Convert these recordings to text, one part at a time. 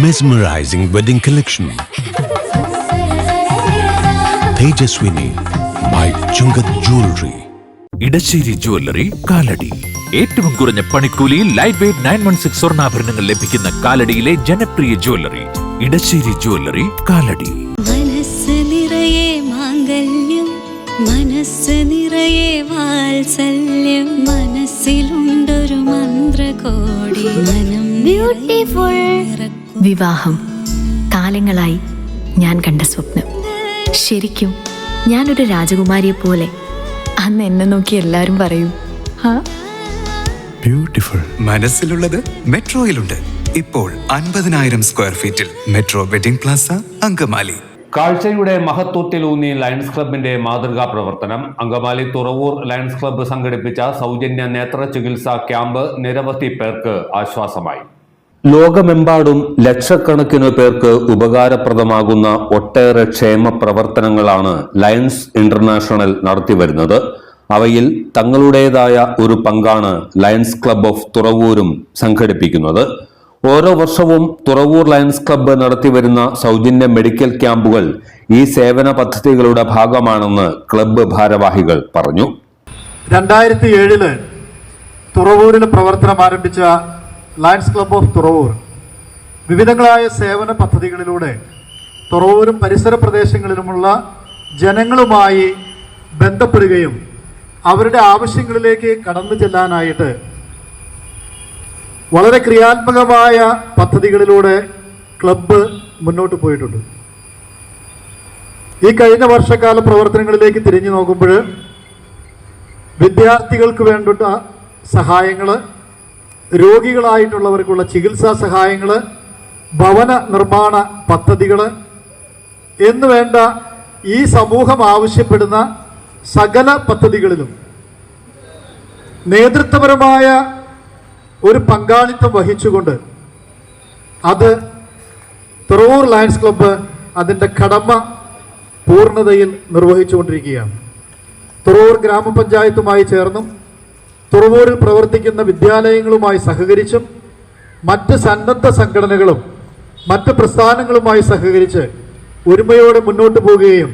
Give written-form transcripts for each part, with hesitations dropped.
Mesmerizing wedding collection. Tejaswini by Chungat Jewelry. Edassery jewellery Kalady. ഏറ്റവും കുറഞ്ഞ പണിക്കൂലിയിൽ ലൈറ്റ് വെയ്റ്റ് 916 സ്വർണ്ണാഭരണങ്ങൾ ലഭിക്കുന്ന കാലടിയിലെ ജനപ്രിയ ജ്വല്ലറി ഇടശ്ശേരി ജ്വല്ലറി കാലടി. മനസ്സ് നിറയെ മാംഗല്യം, മനസ്സ് നിറയെ വാത്സല്യം, മനസ്സിലുണ്ടൊരു മന്ത്രകോടി, മനം ബ്യൂട്ടിഫുൾ. വിവാഹം കാലങ്ങളായി ഞാൻ കണ്ട സ്വപ്നം. ശരിക്കും ഞാനൊരു രാജകുമാരിയെ പോലെ അന്ന് എന്നെ നോക്കി എല്ലാവരും പറയും ബ്യൂട്ടിഫുൾ. മനസ്സിലുള്ളത് മെട്രോയിലുണ്ട്. ഇപ്പോൾ 50,000 സ്ക്വയർ ഫീറ്റിൽ മെട്രോ വെഡിംഗ് പ്ലാസ അങ്കമാലി. കാഴ്ചയുടെ മഹത്വത്തിലൂന്നി ലയൺസ് ക്ലബിന്റെ മാതൃകാ പ്രവർത്തനം. അങ്കമാലി തുറവൂർ ലയൺസ് ക്ലബ്ബ് സംഘടിപ്പിച്ച സൗജന്യ നേത്ര ചികിത്സാ ക്യാമ്പ് നിരവധി പേർക്ക് ആശ്വാസമായി. ലോകമെമ്പാടും ലക്ഷക്കണക്കിന് പേർക്ക് ഉപകാരപ്രദമാകുന്ന ഒട്ടേറെ ക്ഷേമ പ്രവർത്തനങ്ങളാണ് ലയൺസ് ഇന്റർനാഷണൽ നടത്തിവരുന്നത്. അവയിൽ തങ്ങളുടേതായ ഒരു പങ്കാണ് ലയൺസ് ക്ലബ് ഓഫ് തുറവൂരും സംഘടിപ്പിക്കുന്നത്. ഓരോ വർഷവും തുറവൂർ ലയൺസ് ക്ലബ്ബ് നടത്തിവരുന്ന സൗജന്യ മെഡിക്കൽ ക്യാമ്പുകൾ ഈ സേവന പദ്ധതികളുടെ ഭാഗമാണെന്ന് ക്ലബ്ബ് ഭാരവാഹികൾ പറഞ്ഞു. 2007 തുറവൂരിൽ പ്രവർത്തനം ആരംഭിച്ച ലയൺസ് ക്ലബ് ഓഫ് തുറവൂർ വിവിധങ്ങളായ സേവന പദ്ധതികളിലൂടെ തുറവൂരും പരിസര പ്രദേശങ്ങളിലുമുള്ള ജനങ്ങളുമായി ബന്ധപ്പെടുകയും അവരുടെ ആവശ്യങ്ങളിലേക്ക് കടന്നു ചെല്ലാനായിട്ട് വളരെ ക്രിയാത്മകമായ പദ്ധതികളിലൂടെ ക്ലബ്ബ് മുന്നോട്ട് പോയിട്ടുണ്ട്. ഈ കഴിഞ്ഞ വർഷക്കാല പ്രവർത്തനങ്ങളിലേക്ക് തിരിഞ്ഞു നോക്കുമ്പോൾ വിദ്യാർത്ഥികൾക്ക് വേണ്ട സഹായങ്ങൾ, രോഗികളായിട്ടുള്ളവർക്കുള്ള ചികിത്സാ സഹായങ്ങൾ, ഭവന നിർമ്മാണ പദ്ധതികൾ എന്നുവേണ്ട ഈ സമൂഹം ആവശ്യപ്പെടുന്ന സകല പദ്ധതികളിലും നേതൃത്വപരമായ ഒരു പങ്കാളിത്തം വഹിച്ചുകൊണ്ട് അത് തുറവൂർ ലയൺസ് ക്ലബ്ബ് അതിൻ്റെ കടമ പൂർണ്ണതയിൽ നിർവഹിച്ചുകൊണ്ടിരിക്കുകയാണ്. തുറവൂർ ഗ്രാമപഞ്ചായത്തുമായി ചേർന്നും തുറവൂരിൽ പ്രവർത്തിക്കുന്ന വിദ്യാലയങ്ങളുമായി സഹകരിച്ചും മറ്റ് സന്നദ്ധ സംഘടനകളും മറ്റ് പ്രസ്ഥാനങ്ങളുമായി സഹകരിച്ച് ഒരുമയോടെ മുന്നോട്ട് പോവുകയും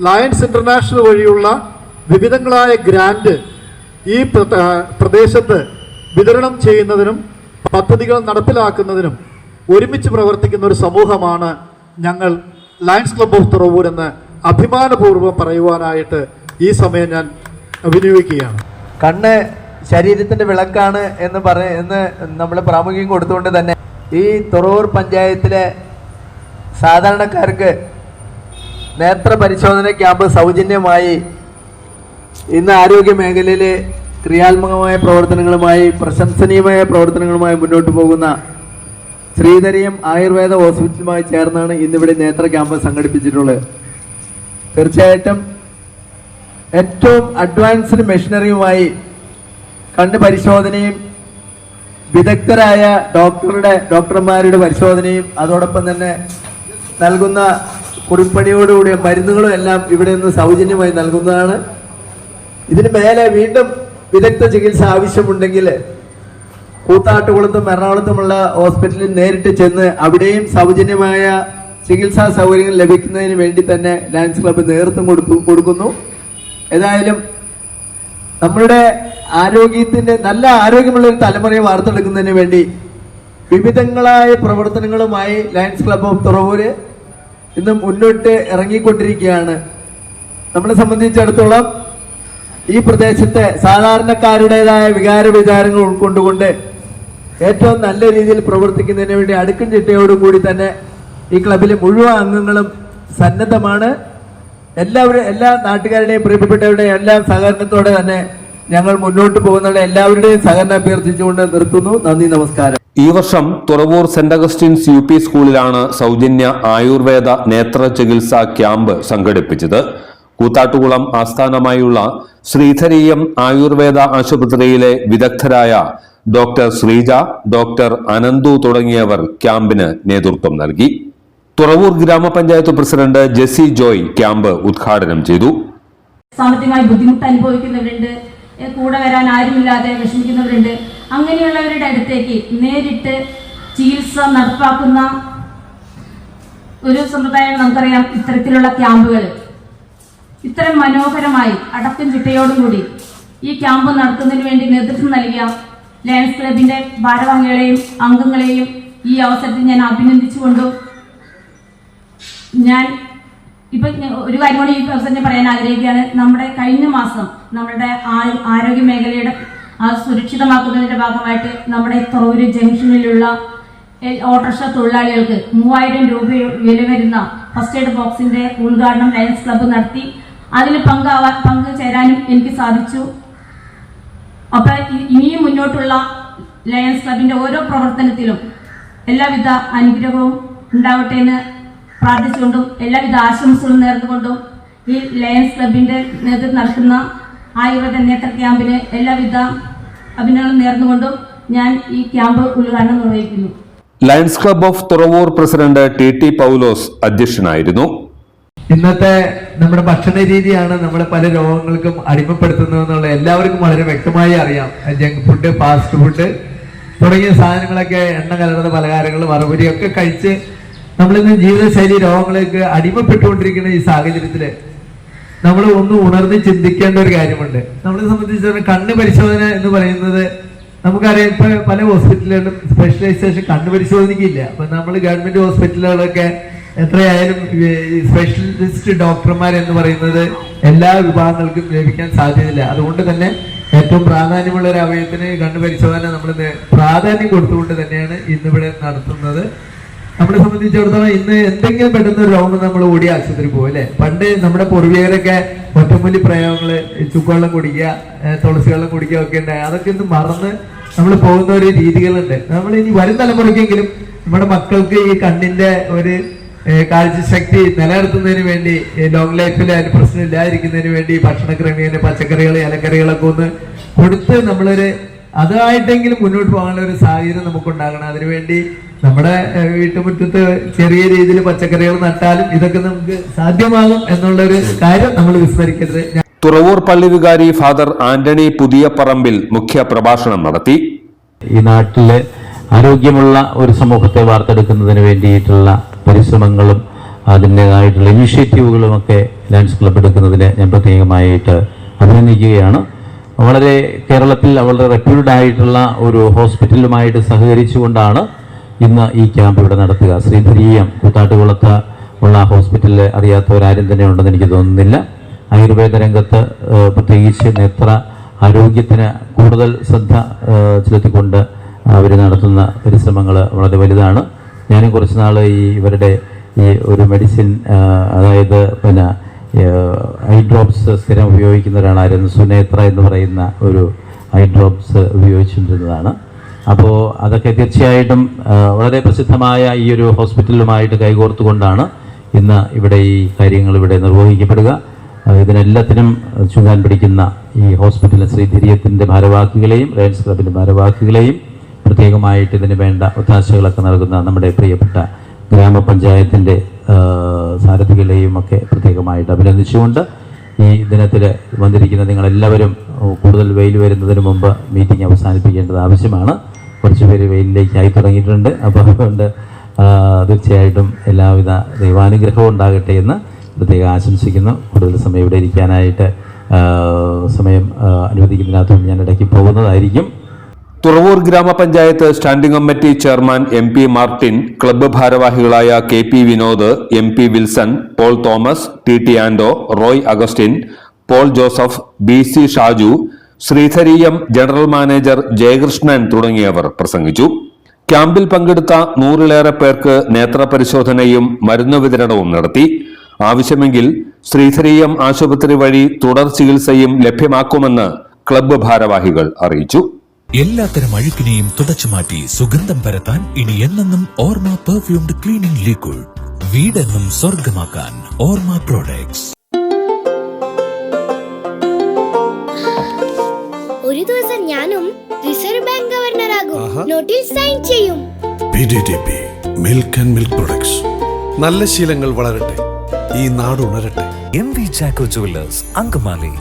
ലയൺസ് ഇന്റർനാഷണൽ വഴിയുള്ള വിവിധങ്ങളായ ഗ്രാന്റ് ഈ പ്രദേശത്ത് വിതരണം ചെയ്യുന്നതിനും പദ്ധതികൾ നടപ്പിലാക്കുന്നതിനും ഒരുമിച്ച് പ്രവർത്തിക്കുന്ന ഒരു സമൂഹമാണ് ഞങ്ങൾ ലയൺസ് ക്ലബ് ഓഫ് തുറവൂർ എന്ന് അഭിമാനപൂർവ്വം പറയുവാനായിട്ട് ഈ സമയം ഞാൻ വിനിയോഗിക്കുകയാണ്. കണ്ണ് ശരീരത്തിന്റെ വിളക്കാണ് എന്ന് നമ്മൾ പ്രാമുഖ്യം കൊടുത്തുകൊണ്ട് തന്നെ ഈ തുറവൂർ പഞ്ചായത്തിലെ സാധാരണക്കാർക്ക് നേത്ര പരിശോധന ക്യാമ്പ് സൗജന്യമായി ഇന്ന് ആരോഗ്യ മേഖലയിൽ ക്രിയാത്മകമായ പ്രവർത്തനങ്ങളുമായി പ്രശംസനീയമായ പ്രവർത്തനങ്ങളുമായി മുന്നോട്ട് പോകുന്ന ശ്രീധരിയം ആയുർവേദ ഹോസ്പിറ്റലുമായി ചേർന്നാണ് ഇന്നിവിടെ നേത്ര ക്യാമ്പ് സംഘടിപ്പിച്ചിട്ടുള്ളത്. തീർച്ചയായിട്ടും ഏറ്റവും അഡ്വാൻസ്ഡ് മെഷീനറിയുമായി കണ്ണ് പരിശോധനയും വിദഗ്ധരായ ഡോക്ടർമാരുടെ പരിശോധനയും അതോടൊപ്പം തന്നെ നൽകുന്ന കുറിപ്പടിയോടുകൂടിയ മരുന്നുകളും എല്ലാം ഇവിടെ നിന്ന് സൗജന്യമായി നൽകുന്നതാണ്. ഇതിന് മേലെ വീണ്ടും വിദഗ്ധ ചികിത്സ ആവശ്യമുണ്ടെങ്കിൽ കൂത്താട്ടുകുളത്തും എറണാകുളത്തുമുള്ള ഹോസ്പിറ്റലിൽ നേരിട്ട് ചെന്ന് അവിടെയും സൗജന്യമായ ചികിത്സാ സൗകര്യങ്ങൾ ലഭിക്കുന്നതിന് വേണ്ടി തന്നെ ലയൺസ് ക്ലബ്ബ് നേതൃത്വം കൊടുക്കുന്നു. ഏതായാലും നമ്മളുടെ നല്ല ആരോഗ്യമുള്ള ഒരു തലമുറയെ വാർത്തെടുക്കുന്നതിന് വേണ്ടി വിവിധങ്ങളായ പ്രവർത്തനങ്ങളുമായി ലയൺസ് ക്ലബ് ഓഫ് തുറവൂര് ഇന്ന് മുന്നോട്ട് ഇറങ്ങിക്കൊണ്ടിരിക്കുകയാണ്. നമ്മളെ സംബന്ധിച്ചിടത്തോളം ഈ പ്രദേശത്തെ സാധാരണക്കാരുടേതായ വികാരങ്ങൾ ഉൾക്കൊണ്ടുകൊണ്ട് ഏറ്റവും നല്ല രീതിയിൽ പ്രവർത്തിക്കുന്നതിന് വേണ്ടി അടുക്കും ചിട്ടയോടുകൂടി തന്നെ ഈ ക്ലബിലെ മുഴുവൻ അംഗങ്ങളും സന്നദ്ധമാണ്. എല്ലാ നാട്ടുകാരുടെയും പ്രിയപ്പെട്ടവരുടെയും എല്ലാ സഹകരണത്തോടെ തന്നെ ഞങ്ങൾ മുന്നോട്ട് പോകുന്ന എല്ലാവരുടെയും സഹകരണം അഭ്യർത്ഥിച്ചുകൊണ്ട് നിർത്തുന്നു. നന്ദി, നമസ്കാരം. ഈ വർഷം തുറവൂർ സെന്റ് അഗസ്റ്റിൻസ് UP സ്കൂളിലാണ് സൗജന്യ ആയുർവേദ നേത്ര ചികിത്സാ ക്യാമ്പ് സംഘടിപ്പിച്ചത്. കൂത്താട്ടുകുളം ആസ്ഥാനമായുള്ള ശ്രീധരീയം ആയുർവേദ ആശുപത്രിയിലെ വിദഗ്ധരായ ഡോക്ടർ ശ്രീജ, ഡോക്ടർ അനന്തു തുടങ്ങിയവർ ക്യാമ്പിന് നേതൃത്വം നൽകി. തുറവൂർ ഗ്രാമപഞ്ചായത്ത് പ്രസിഡന്റ് ജെസി ജോയ് ക്യാമ്പ് ഉദ്ഘാടനം ചെയ്തു. സാമ്പത്തികമായി ബുദ്ധിമുട്ട് അനുഭവിക്കുന്നവരുണ്ട്, കൂടെ വരാൻ ആരുമില്ലാതെ വിഷമിക്കുന്നവരുണ്ട്. അങ്ങനെയുള്ളവരുടെ അടുത്തേക്ക് നേരിട്ട് ചികിത്സ നടപ്പാക്കുന്ന ഒരു സമ്പ്രദായം നമുക്കറിയാം. ഇത്തരത്തിലുള്ള ക്യാമ്പുകൾ ഇത്തരം മനോഹരമായി അടക്കം ചിട്ടയോടുകൂടി ഈ ക്യാമ്പ് നടത്തുന്നതിന് വേണ്ടി നേതൃത്വം നൽകിയ ലയൺസ് ക്ലബിന്റെ ഭാരവാഹികളെയും അംഗങ്ങളെയും ഈ അവസരത്തിൽ ഞാൻ അഭിനന്ദിച്ചുകൊണ്ടും ഞാൻ ഇപ്പൊ ഒരു കാര്യം കൂടി ഈ അവസരം പറയാൻ ആഗ്രഹിക്കുകയാണ്. നമ്മുടെ കഴിഞ്ഞ മാസം നമ്മുടെ ആരോഗ്യ മേഖലയുടെ സുരക്ഷിതമാക്കുന്നതിന്റെ ഭാഗമായിട്ട് നമ്മുടെ തുറവൂര് ജംഗ്ഷനിലുള്ള ഓട്ടോറിക്ഷ തൊഴിലാളികൾക്ക് 3000 രൂപ വില വരുന്ന ഫസ്റ്റ് എയ്ഡ് ബോക്സിന്റെ ഉദ്ഘാടനം ലയൺസ് ക്ലബ്ബ് നടത്തി. അതിൽ പങ്കുചേരാനും എനിക്ക് സാധിച്ചു. അപ്പൊ ഇനിയും മുന്നോട്ടുള്ള ലയൺസ് ക്ലബിന്റെ ഓരോ പ്രവർത്തനത്തിലും എല്ലാവിധ അനുഗ്രഹവും ഉണ്ടാവട്ടെ എന്ന് പ്രാർത്ഥിച്ചുകൊണ്ടും എല്ലാവിധ ആശംസകളും നേർന്നുകൊണ്ടും ഈ ലയൺസ് ക്ലബിന്റെ നേതൃത്വം നടത്തുന്ന ആയുർവേദ നേത്ര ക്യാമ്പിന് എല്ലാവിധ അഭിനന്ദനം നേർന്നുകൊണ്ടും ഞാൻ ഈ ക്യാമ്പ് ഉദ്ഘാടനം നിർവഹിക്കുന്നു. Lions Club of Thuravoor president T Paulose അധ്യക്ഷനായിരുന്നു. ഇന്നത്തെ നമ്മുടെ ഭക്ഷണ രീതിയാണ് നമ്മളെ പല രോഗങ്ങൾക്കും അടിമപ്പെടുത്തുന്നതെന്നുള്ള എല്ലാവർക്കും വളരെ വ്യക്തമായി അറിയാം. ജങ്ക് ഫുഡ്, ഫാസ്റ്റ് ഫുഡ് തുടങ്ങിയ സാധനങ്ങളൊക്കെ, എണ്ണ കലർന്ന പലഹാരങ്ങൾ, മറുപടിയൊക്കെ കഴിച്ച് നമ്മളിന്ന് ജീവിതശൈലി രോഗങ്ങളിലേക്ക് അടിമപ്പെട്ടുകൊണ്ടിരിക്കുന്ന ഈ സാഹചര്യത്തില് നമ്മൾ ഒന്ന് ഉണർന്ന് ചിന്തിക്കേണ്ട ഒരു കാര്യമുണ്ട്. നമ്മളെ സംബന്ധിച്ചിടത്തോളം കണ്ണ് പരിശോധന എന്ന് പറയുന്നത് നമുക്കറിയാം. ഇപ്പൊ പല ഹോസ്പിറ്റലുകളിലും സ്പെഷ്യലൈസേഷൻ കണ്ണ് പരിശോധനയ്ക്കില്ല. അപ്പൊ നമ്മൾ ഗവൺമെന്റ് ഹോസ്പിറ്റലുകളൊക്കെ എത്രയായാലും സ്പെഷ്യലിസ്റ്റ് ഡോക്ടർമാർ എന്ന് പറയുന്നത് എല്ലാ വിഭാഗങ്ങൾക്കും ലഭിക്കാൻ സാധ്യതയില്ല. അതുകൊണ്ട് തന്നെ ഏറ്റവും പ്രാധാന്യമുള്ള ഒരു അവയവത്തിന് കണ്ണ് പരിശോധന നമ്മൾ പ്രാധാന്യം കൊടുത്തുകൊണ്ട് തന്നെയാണ് ഇന്നിവിടെ നടത്തുന്നത്. നമ്മളെ സംബന്ധിച്ചിടത്തോളം ഇന്ന് എന്തെങ്കിലും പെട്ടെന്ന് ഒരു രോഗം നമ്മൾ ഓടി ആശുപത്രി പോകും അല്ലെ. പണ്ട് നമ്മുടെ പൂർവികരൊക്കെ ഒറ്റമൂലി പ്രയോഗങ്ങള്, ചുക്കുവെള്ളം കുടിക്കുക, തുളസി വെള്ളം കുടിക്കുക ഒക്കെ ഉണ്ടായി. അതൊക്കെ ഇന്ന് മറന്ന് നമ്മൾ പോകുന്ന ഒരു രീതികളുണ്ട്. നമ്മൾ ഇനി വരും തലമുറയ്ക്കെങ്കിലും നമ്മുടെ മക്കൾക്ക് ഈ കണ്ണിന്റെ ഒരു കാഴ്ചശക്തി നിലനിർത്തുന്നതിന് വേണ്ടി, ലോങ് ലൈഫിൽ അതിന് പ്രശ്നം ഇല്ലാതിരിക്കുന്നതിന് വേണ്ടി ഭക്ഷണ ക്രമീകരണ പച്ചക്കറികൾ, ഇലക്കറികളൊക്കെ ഒന്ന് കൊടുത്ത് നമ്മളൊരു അതായിട്ടെങ്കിലും മുന്നോട്ട് പോകാനുള്ള ഒരു സാഹചര്യം നമുക്കുണ്ടാകണം. അതിനുവേണ്ടി നമ്മുടെ വീട്ടുമുറ്റത്ത് ചെറിയ രീതിയിൽ പച്ചക്കറികൾ നട്ടാലും ഇതൊക്കെ നമുക്ക് സാധ്യമാകും എന്നുള്ളൊരു കാര്യം നമ്മൾ വിസ്മരിക്കരുത്. തുറവൂർ പള്ളി വികാരി ഫാദർ ആന്റണി പുതിയ പറമ്പിൽ മുഖ്യ പ്രഭാഷണം നടത്തി. ഈ നാട്ടിലെ ആരോഗ്യമുള്ള ഒരു സമൂഹത്തെ വാർത്തെടുക്കുന്നതിന് വേണ്ടിയിട്ടുള്ള പരിശ്രമങ്ങളും അതിൻ്റെതായിട്ടുള്ള ഇനിഷ്യേറ്റീവുകളും ഒക്കെ ലയൺസ് ക്ലബ്ബ് എടുക്കുന്നതിന് ഞാൻ പ്രത്യേകമായിട്ട് അഭിനന്ദിക്കുകയാണ്. വളരെ കേരളത്തിൽ വളരെ റെപ്യൂട്ടഡ് ആയിട്ടുള്ള ഒരു ഹോസ്പിറ്റലുമായിട്ട് സഹകരിച്ചുകൊണ്ടാണ് ഇന്ന് ഈ ക്യാമ്പ് ഇവിടെ നടത്തുക. ശ്രീധരീയം കൂത്താട്ടുകുളത്ത് ഉള്ള ഹോസ്പിറ്റലിൽ അറിയാത്തവരാരും തന്നെ ഉണ്ടെന്ന് എനിക്ക് തോന്നുന്നില്ല. ആയുർവേദ രംഗത്ത് പ്രത്യേകിച്ച് നേത്ര ആരോഗ്യത്തിന് കൂടുതൽ ശ്രദ്ധ ചെലുത്തിക്കൊണ്ട് അവർ നടത്തുന്ന പരിശ്രമങ്ങൾ വളരെ വലുതാണ്. ഞാനും കുറച്ച് നാൾ ഇവരുടെ ഈ ഒരു മെഡിസിൻ, അതായത് പിന്നെ ഐ ഡ്രോപ്സ് സ്ഥിരം ഉപയോഗിക്കുന്ന ഒരാളായിരുന്നു. സുനേത്ര എന്ന് പറയുന്ന ഒരു ഐ ഡ്രോപ്സ് ഉപയോഗിച്ചുകൊണ്ടിരുന്നതാണ്. അപ്പോൾ അതൊക്കെ തീർച്ചയായിട്ടും വളരെ പ്രസിദ്ധമായ ഈ ഒരു ഹോസ്പിറ്റലുമായിട്ട് കൈകോർത്തുകൊണ്ടാണ് ഇന്ന് ഇവിടെ ഈ കാര്യങ്ങൾ ഇവിടെ നിർവഹിക്കപ്പെടുക. ഇതിനെല്ലാത്തിനും ചുക്കാൻ പിടിക്കുന്ന ഈ ഹോസ്പിറ്റലിലെ ശ്രീധരീയത്തിൻ്റെ ഭാരവാഹികളെയും ലയൺസ് ക്ലബിൻ്റെ ഭാരവാഹികളെയും പ്രത്യേകമായിട്ട് ഇതിന് വേണ്ട ഒത്താശകളൊക്കെ നൽകുന്ന നമ്മുടെ പ്രിയപ്പെട്ട ഗ്രാമപഞ്ചായത്തിൻ്റെ സാരഥികളെയും ഒക്കെ പ്രത്യേകമായിട്ട് അഭിനന്ദിച്ചുകൊണ്ട് ഈ ദിനത്തിൽ വന്നിരിക്കുന്ന നിങ്ങളെല്ലാവരും കൂടുതൽ വെയിൽ വരുന്നതിന് മുമ്പ് മീറ്റിംഗ് അവസാനിപ്പിക്കേണ്ടത് ആവശ്യമാണ്. കുറച്ച് പേര് വെയിലിലേക്കായി തുടങ്ങിയിട്ടുണ്ട്. അപ്പോൾ അതുകൊണ്ട് തീർച്ചയായിട്ടും എല്ലാവിധ ദൈവാനുഗ്രഹവും ഉണ്ടാകട്ടെ എന്ന് പ്രത്യേകം ആശംസിക്കുന്നു. കൂടുതൽ സമയം ഇവിടെ ഇരിക്കാനായിട്ട് സമയം അനുവദിക്കുന്നതിനകത്തും ഞാൻ ഇടയ്ക്ക് പോകുന്നതായിരിക്കും. Thuravoor grama panchayat standing committee chairman MP Martin, club ഭാരവാഹികളായ KP Vinod, MP Wilson, Paul Thomas, TT Ando, Roy Augustine, Paul Joseph, BC Shaju, Sreedhareeyam general manager Jayakrishnan തുടങ്ങിയവർ പ്രസംഗിച്ചു. ക്യാമ്പിൽ പങ്കെടുത്ത 100-ലേറെ പേർക്ക് നേത്രപരിശോധനയും മരുന്ന് വിതരണവും നടത്തി. ആവശ്യമെങ്കിൽ ശ്രീധരീയം ആശുപത്രി വഴി തുടർ ചികിത്സയും ലഭ്യമാക്കുമെന്ന് ക്ലബ്ബ് ഭാരവാഹികൾ അറിയിച്ചു. എല്ലാത്തരം അഴുക്കിനെയും തുടച്ചുമാറ്റി സുഗന്ധം പരത്താൻ ഇനി എന്നെന്നും ഓർമ്മ പെർഫ്യൂംഡ് ക്ലീനിംഗ് ലിക്വിഡ്. വീടെന്നും സ്വർഗമാക്കാൻ ഓർമ്മ പ്രോഡക്ട്സ്. ഒരു ദിവസം ഞാനും റിസർവ് ബാങ്ക് ഗവർണറാകും. നോട്ടിൽ സൈൻ ചെയ്യും. PDTP milk and milk products. നല്ല ശീലങ്ങൾ വളരട്ടെ, ഈ നാട് ഉണരട്ടെ. MV Jacko Jewelers, Angamali.